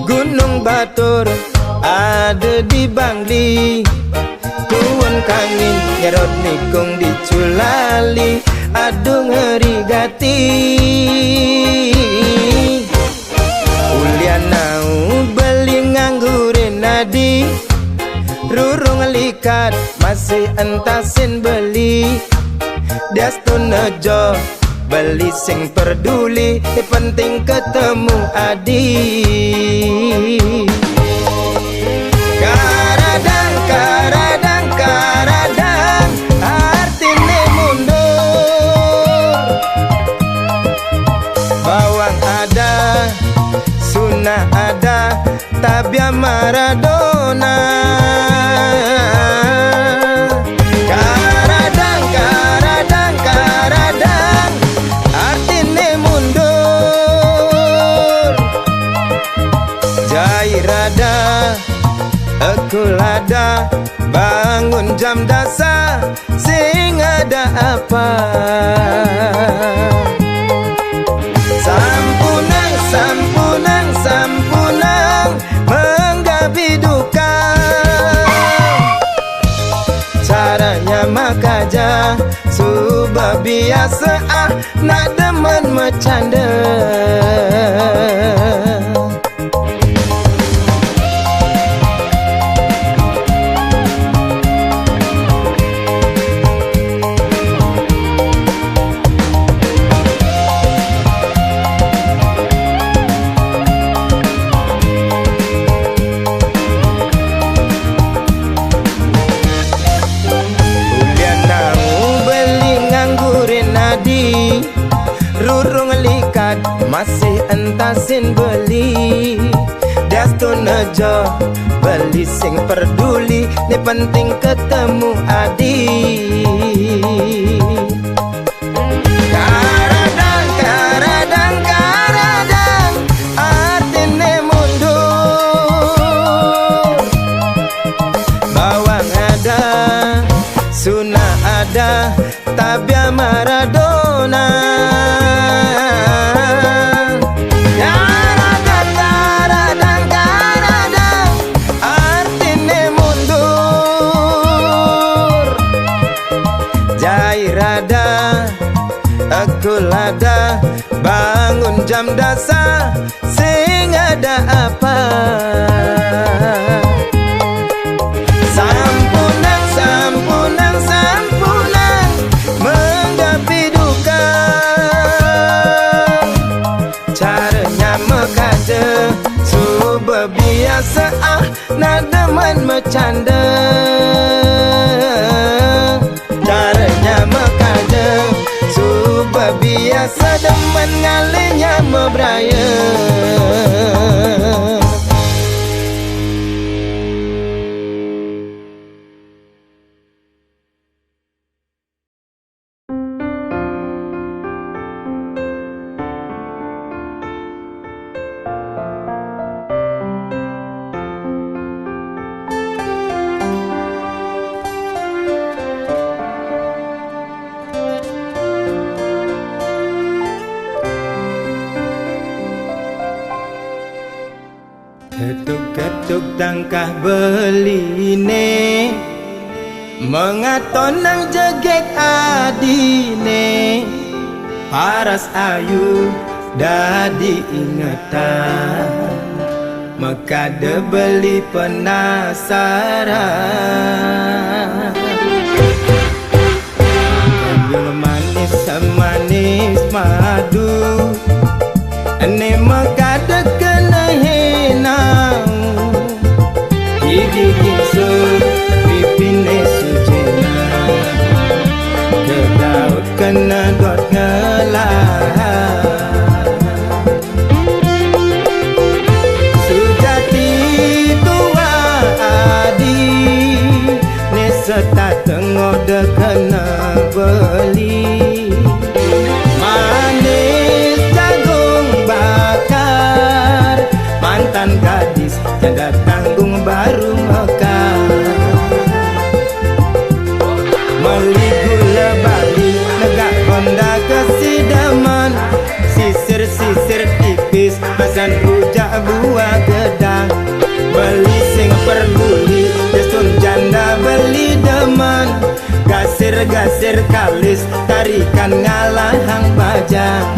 Gunung Batur ada di Bangli, tuan kangin nyerot nikung di Culali, aduh ngeri gati. Ulianau beli nganggurin nadi, rurung likat masih entasin beli. Diastun nejo beli sing peduli, penting ketemu adi. Karadang, karadang, karadang, artine mundur. Bawang ada, sunnah ada, tabia Maradona. Karadang, karadang, karadang, artine mundur. Jairada, Ekulada, bangun jam dasar, sing ada apa? Sampunang, sampunang, sampunang, menggabi duka. Caranya makaja, subah biasa nak demen bercanda. Rurung likat masih entasin beli. Diastun nejo beli sing peduli, ni penting ketemu adi. Karadang, karadang, karadang, artine mundur. Bawang ada, sunnah ada, tabia Maradona. Karadang, karadang, karadang, artine mundur. Jairada, Ekulada, bangun jam dasar, sing ada apa? Sampunang, sampunang, sampunang, menggapi duka. Caranya mekaje, subah biasa nak demen bercanda. Caranya mekaje, subah biasa demen ngalinya mebraya. Ketuk-ketuk tangkah beline, mengaton nang jegek adine. Paras ayu dadi ingatan, mekade beli penasaran. Yang manis semanis madu, ane mekade kena henau. Gigi gingsul pipine sujena, ke laut kena dot ngelah. Sujati tua adi, neseta tengok de kena beli. Manis jagung bakar, mantan gadis tiada tanggung baru mekar. Meli gula Bali, negak Honda kesidaman, sisir-sisir tipis, asan rujak buah gedang. gasir kalis tarikan ngalahang bajang.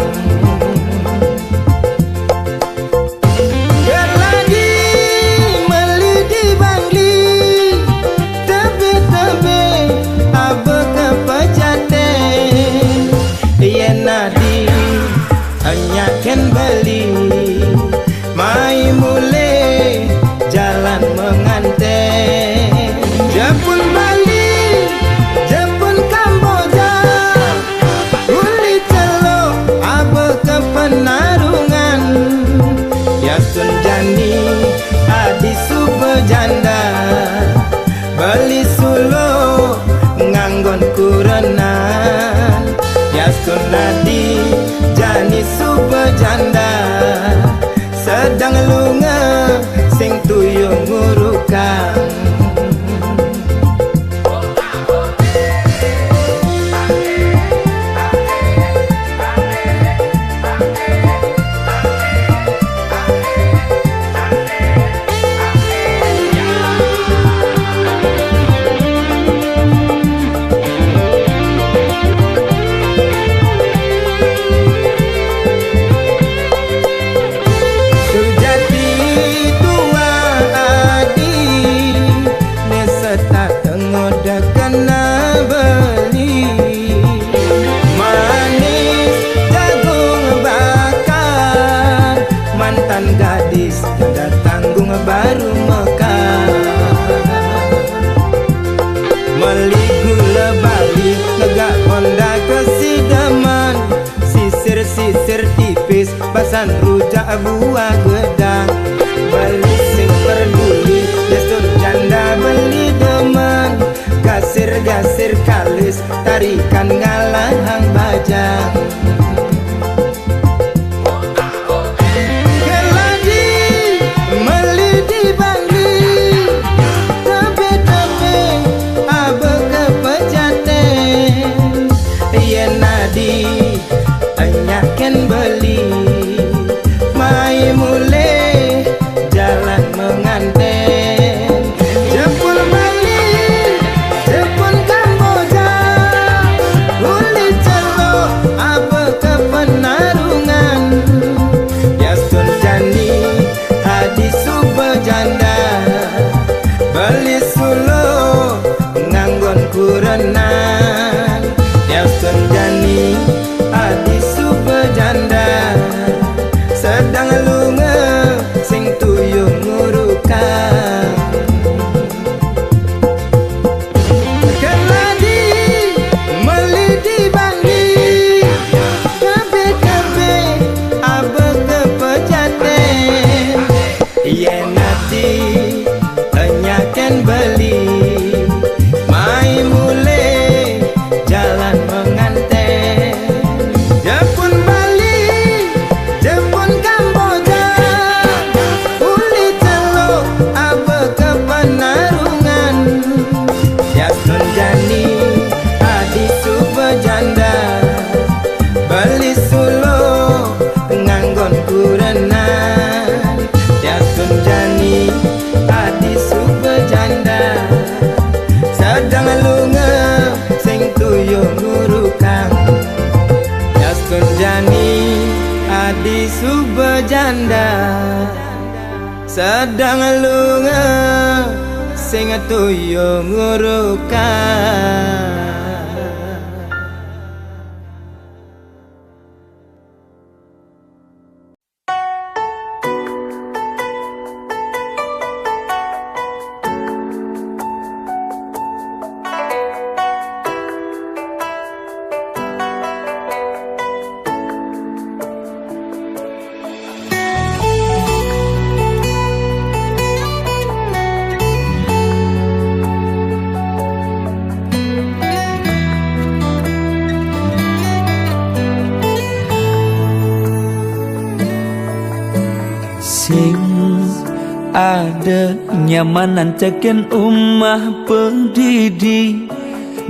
Gerlagi meli di bangli tebe-tebe abe kepejate yen nadi anyaken beli mai mule jalan menganten. Jepun Bali Jepun Kamboja uli celok abe kepenarungan Yasun Jani adi subejanda beli sulo nganggon kurenan Yasun Nadi Jani subejanda sedang lunga sing tuyung ngurukang. Gadis janda tanggung baru mekar meli gula Bali negak Honda kesidaman sisir-sisir tipis basan rujak buah gedang beli sing peduli Yasun janda beli demen gasir-gasir kalis tarikan ngalahang bajang. Anyaken beli mai mule jalan menganten. Jepun Bali Jepun Kamboja uli celok abe kepenarungan Yasun Jani hadi subejanda beli sulo nganggon kurenan Yasun Jani adi subejanda sedang lunga sing tuyung ngurukang. Keladi meli di bangli kabe-kabe abe kepejaten yen nati anyaken beli mai mule jalan menganten. Jepun Bali Jepun Kamboja uli celok abe kepenarungan Yasun Jani adi subejanda beli sulo nganggon kurenan Yasun Jani adi subejanda sedang lunga sing tuyung ngurukang. Yasun Jani adi subejanda sedang lunga sing tuyung ngurukang. Sing ada nyamanan teken umah pendidi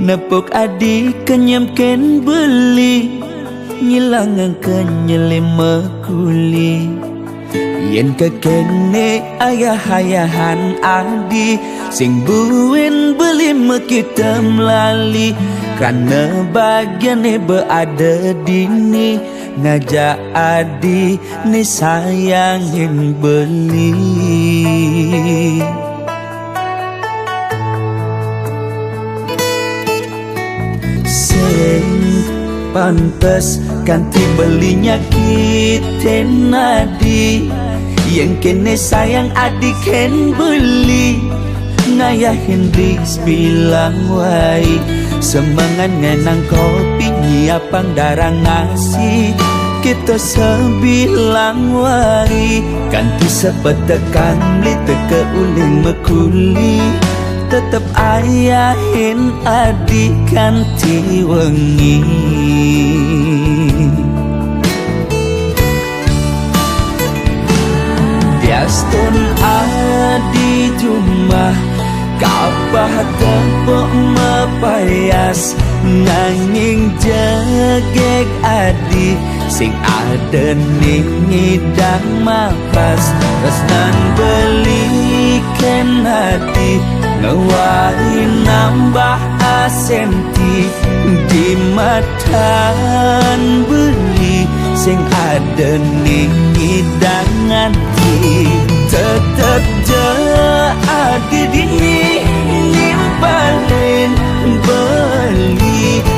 nepuk adi kenyamken beli nyilangan kenyelima kuli yen kekene ayah-ayahan adi sing buin beli mekita melali karena bagian berada dini ngajak adi ni sayangin beli. Sing pantes ganti belinya kita nadi, yang kene sayang adik ken beli. Ngayah Hendrix bilang wai, semangat ngenang kopi nyiapang darah ngasih. Kita sebilang wai, ganti sepetekan li teke uling mekuli. Tetep ayahin adik ganti wengi. Diastun adi jumah kabah tepuk mepayas, nanging jegek adi sing ada ning ngidang mapas. Resnan belikan hati ngewai nambah asenti di matan beli sing ada ning ngidang hati. Tetep je adi dini nimbalin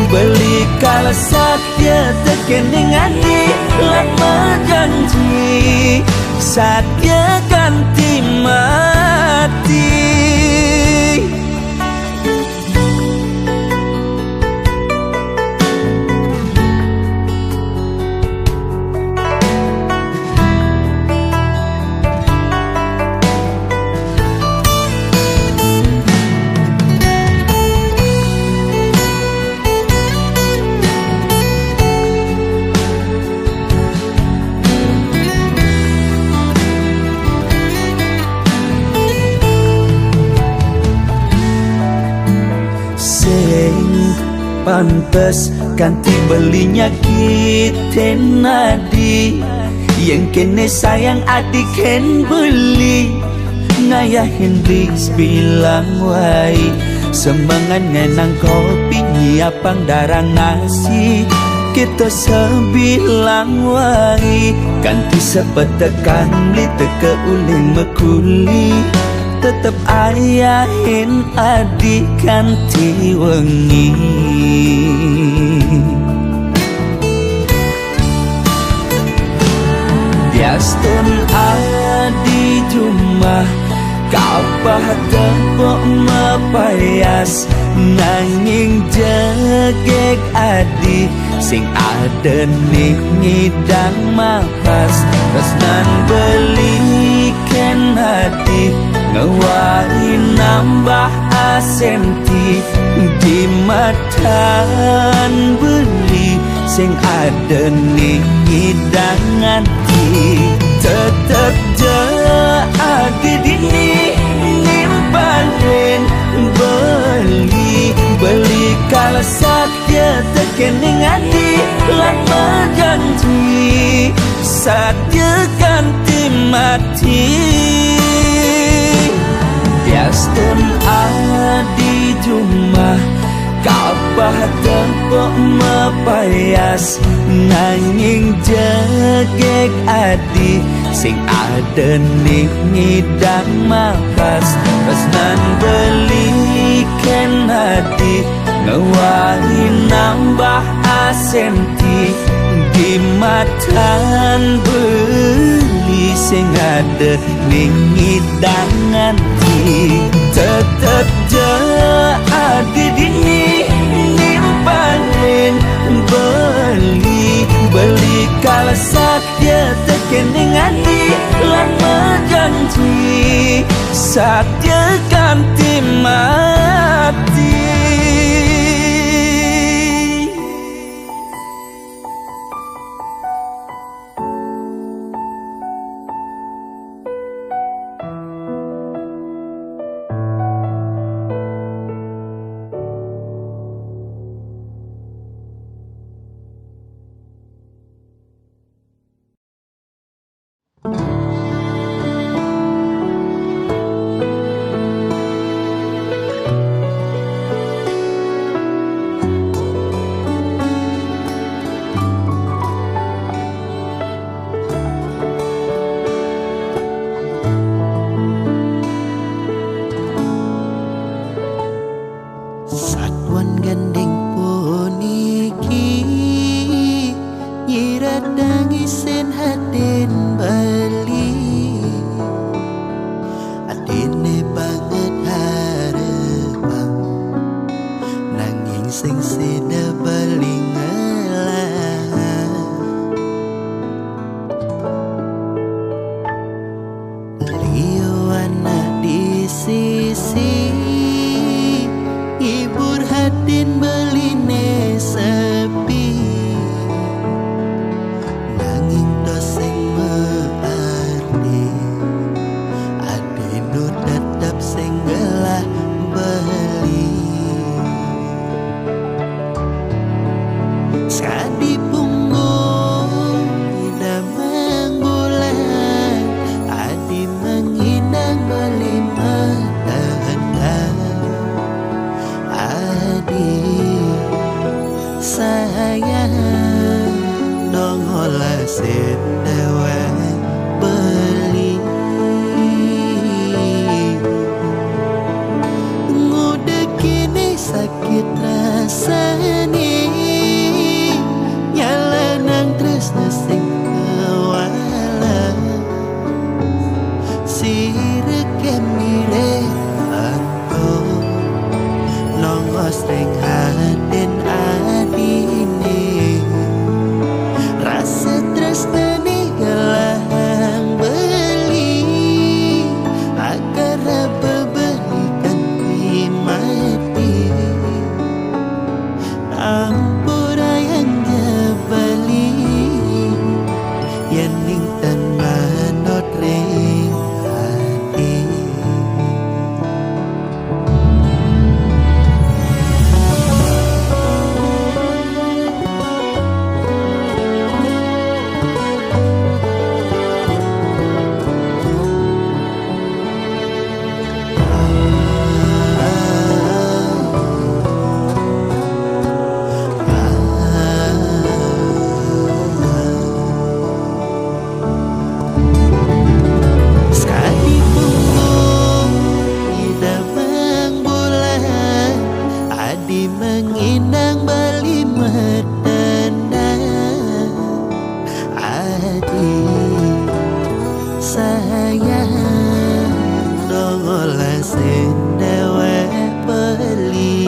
beli kalau satya tekening adi lama janji satya ganti mati. Pantes ganti belinya kita nadi, yang kene sayang adik ken beli. Ngayah Hendrix bilang wai, semangat ngenang kopi nyiapang darah ngasih. Kita sebilang wai, ganti sepetekan li teke uling mekuli. Tetep ayahin adik ganti wengi. Diastun adi jumah kabah tepuk mepayas, nanging jegek adi sing ada ning ngidang mapas. Resnan belikan hati ngewai nambah asenti di matan beli sing ada ning ngidang hati. Tetep je adi dini nimbalin beli kalau satya tekening adi lama janji satya ganti mati. Diastun adi jumah kabah tepuk mepayas, nanging jegek adi sing ada ning ngidang mapas. Resnan belikan hati ngewai nambah asenti di matan beli sing ada ning ngidang hati. Tetep je adi dini nimbalin beli kalau satya tekening adi lama janji satya ganti mati. sen dewe beli.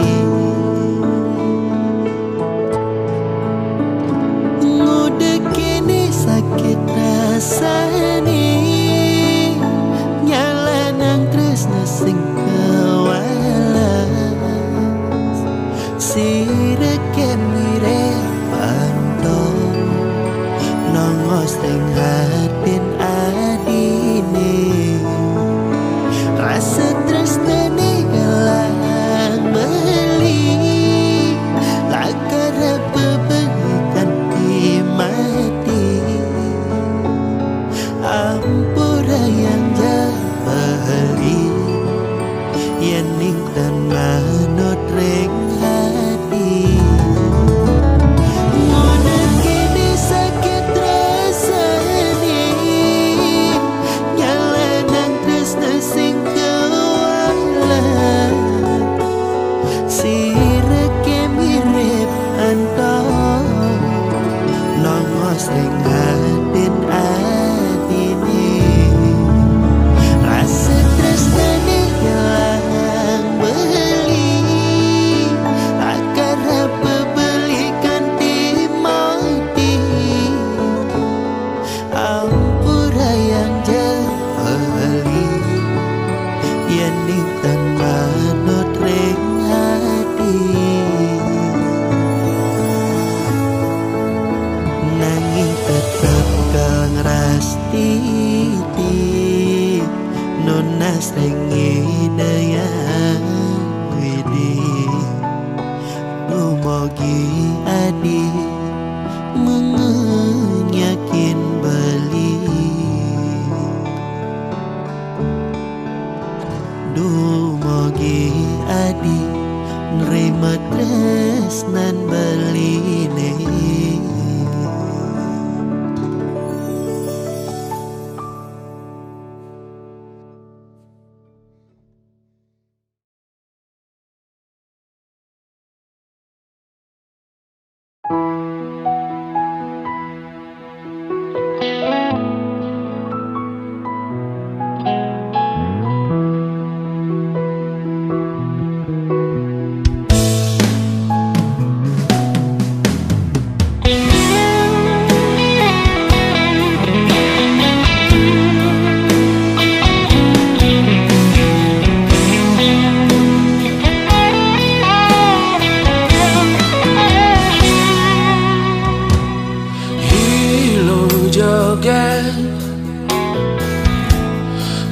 Ngudek kini sakit rasani, nyala nang tresna sing kewalas. Sireke mire pandong nongos teng hatin adine. Rasa tresnane galang beli, lakar bebelikan di mati. Ampura yang jahali, yang ning dan manut ring hati. Ngonek kini sakit rasani, nyala nang tresna sing kewalas. Sireke mirip antong nongos ring hatin adine. Rasa tresnane galang beli, akar bebelikan di mati. Ampura yang jahali, yang nintan manut ring hati. Nanging tetep kalang rastiti, nonas rengi daya widi. Dumogi adi mengenyakin beli. Dumogi adi nerima tresnan beline.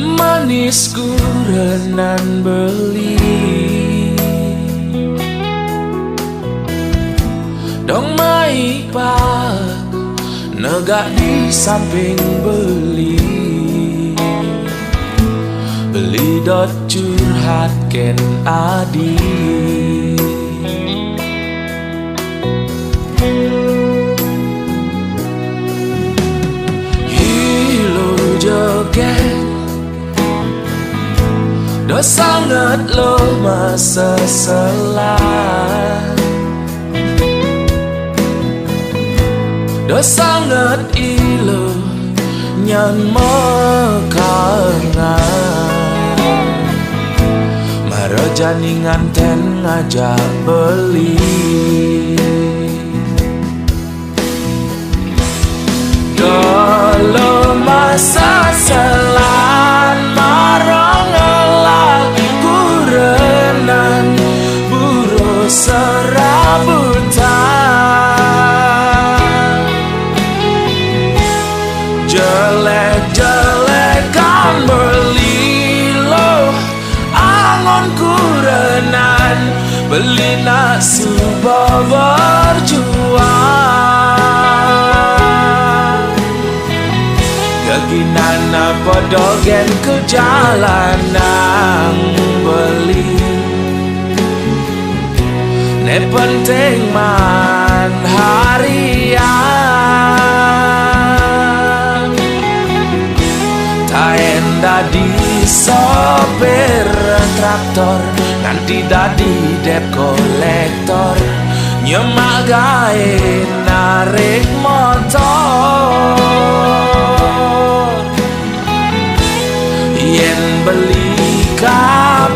Manis kurenan beli, dong mai pak negak di samping beli. Beli dot curhat ken adi, hilo joget do sangat lo masa selah, do sangat ilo nyan mekangan. Marajani nganten ngajak beli, dolo masa selan marong ngelah kurenan buru serabutan. Jelek-jelekan beli lo angon kurenan, beli nak subuh berjuang. Keginan apa dogen ke jalanan beli, ne penting man harian. Taen dadi sopir traktor, nanti dadi dep kolektor, nyemak gawe narik motor. Yen beli kabeh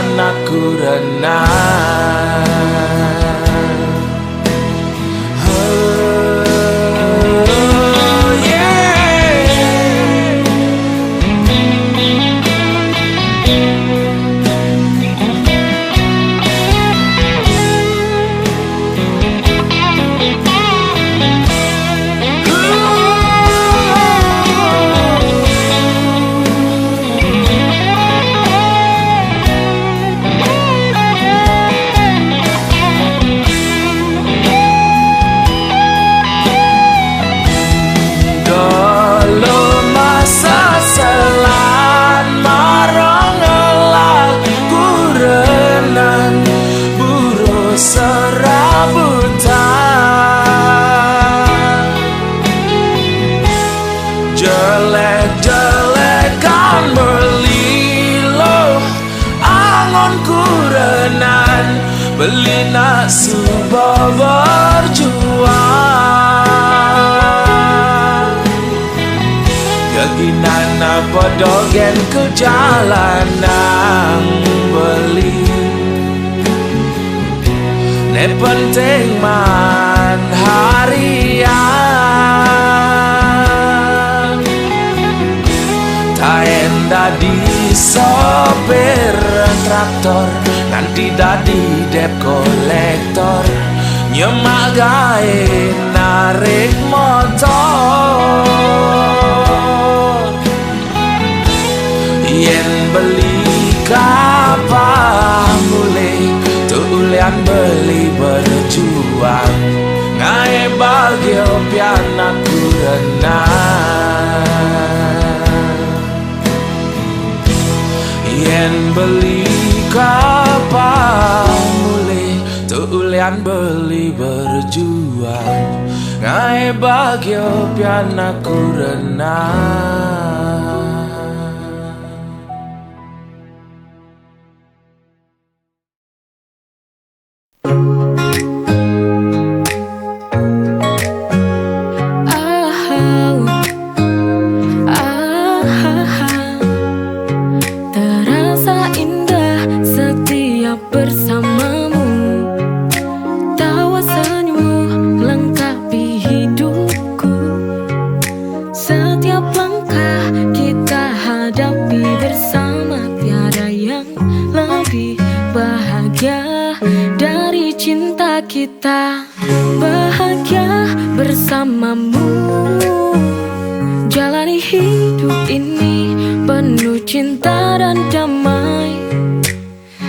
pian aku renang. Jelek-jelekan berlilo angon kurenan beli nak subuh berjuang. Yakinan apa dogen ke jalanan beli ne penting man harian. Taen dadi sopir traktor, nanti dadi dep kolektor, nyemak gawe narik motor. Yen beli kapal mulai tulian beli berjuang, ngae bagio pian aku renang. Yen beli kapal mulai tulian beli berjuang, ngae bagio pian aku renang. Kita bahagia bersamamu, jalani hidup ini penuh cinta dan damai.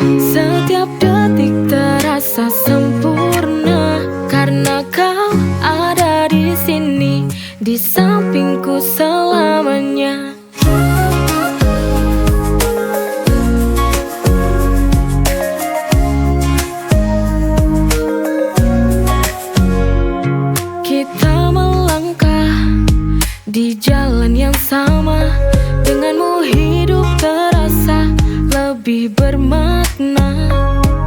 Setiap detik terasa sempurna karena kau ada di sini, di sampingku selamanya. Di jalan yang sama, denganmu hidup terasa lebih bermakna.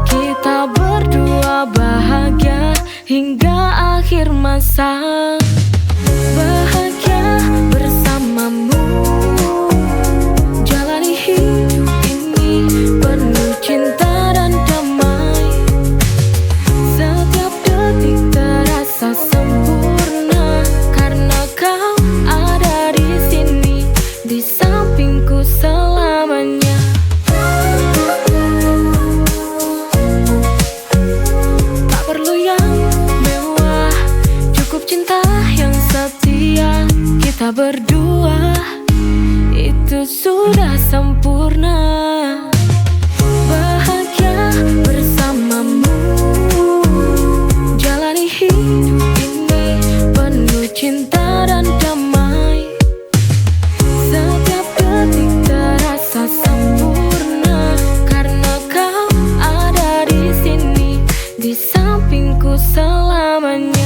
Kita berdua bahagia hingga akhir masa. Bahagia bersamamu, jalani hidup ini penuh cinta dan damai. Setiap detik terasa sempurna karena kau ada di sini, di sampingku selamanya. Tak perlu yang mewah, cukup cinta yang setia. Kita berdua itu sudah sempurna. Bahagia bersamamu, jalani hidup ini penuh cinta dan damai. Setiap detik terasa sempurna karena kau ada di sini, di sampingku selamanya.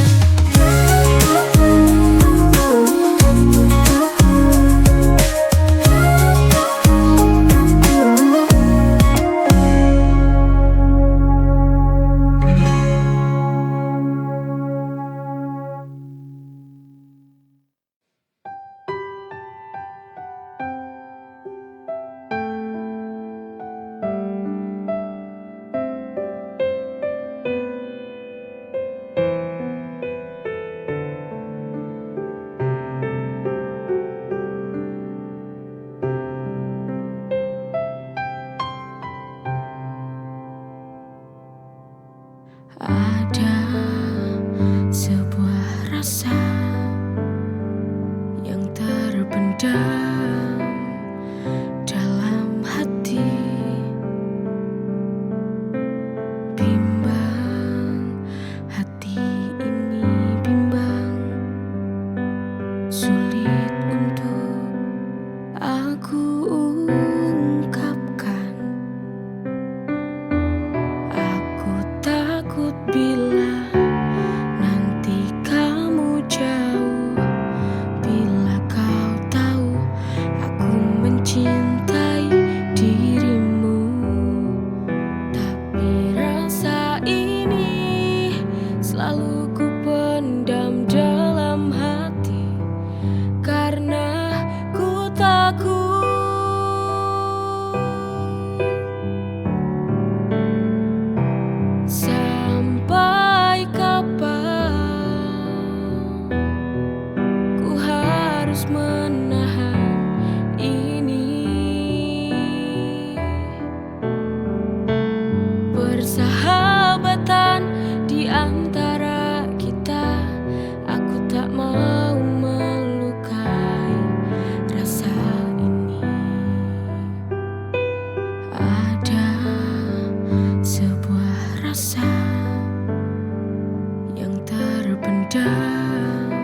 pendam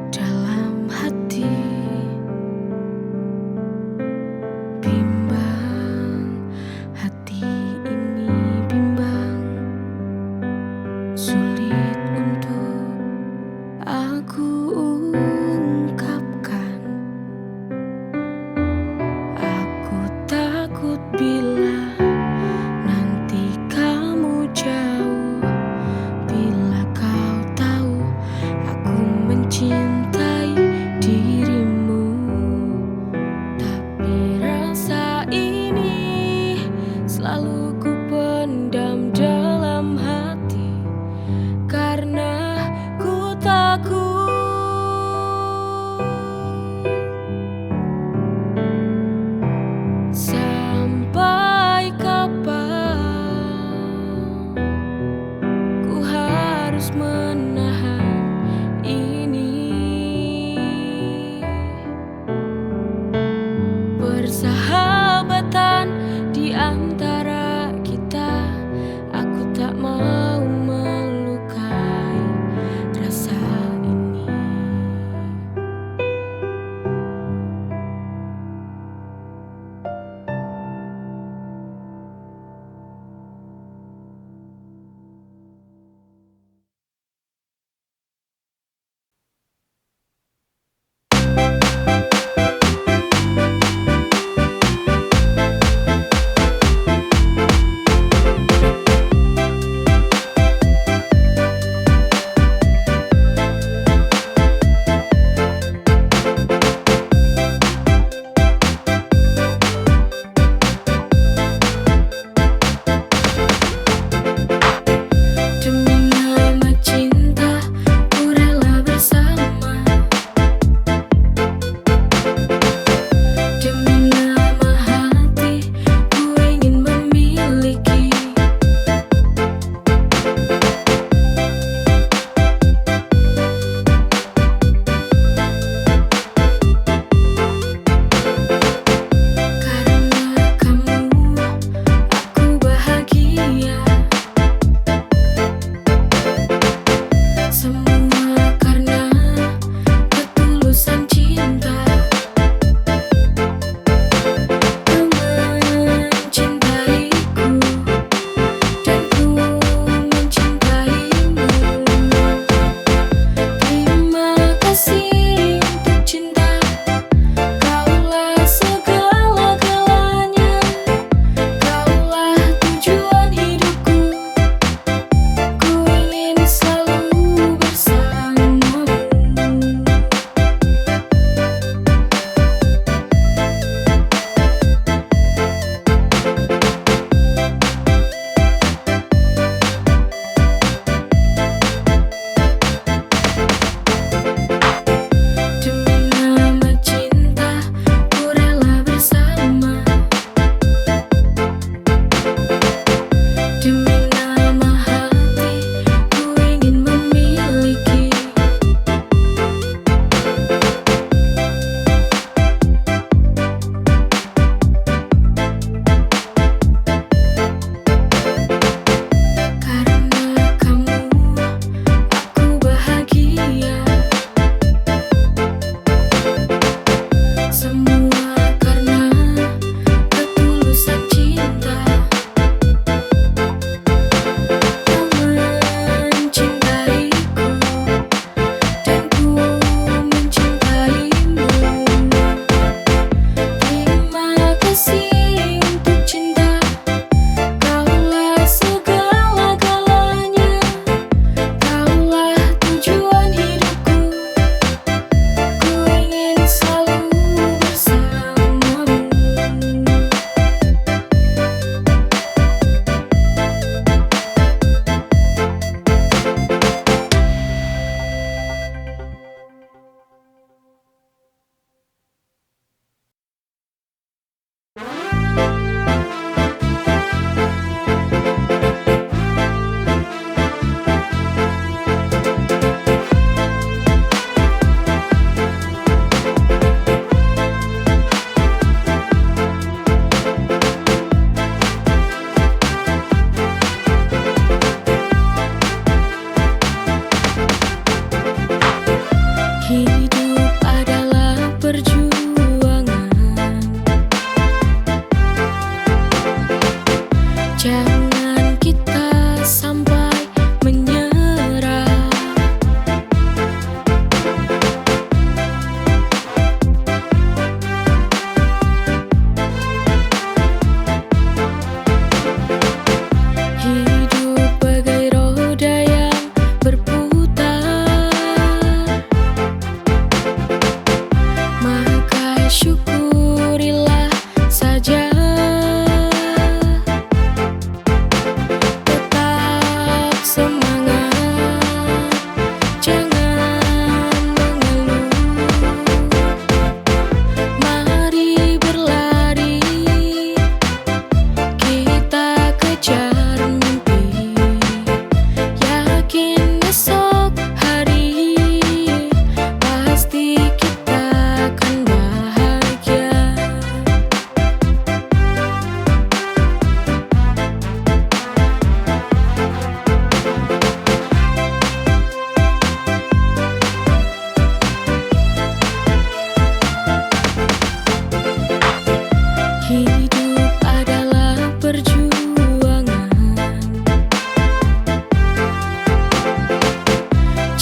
dalam hati, bimbang hati ini bimbang, sulit untuk aku ungkapkan. Aku takut bila nanti kamu jauh, bila kau tahu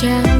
Jangan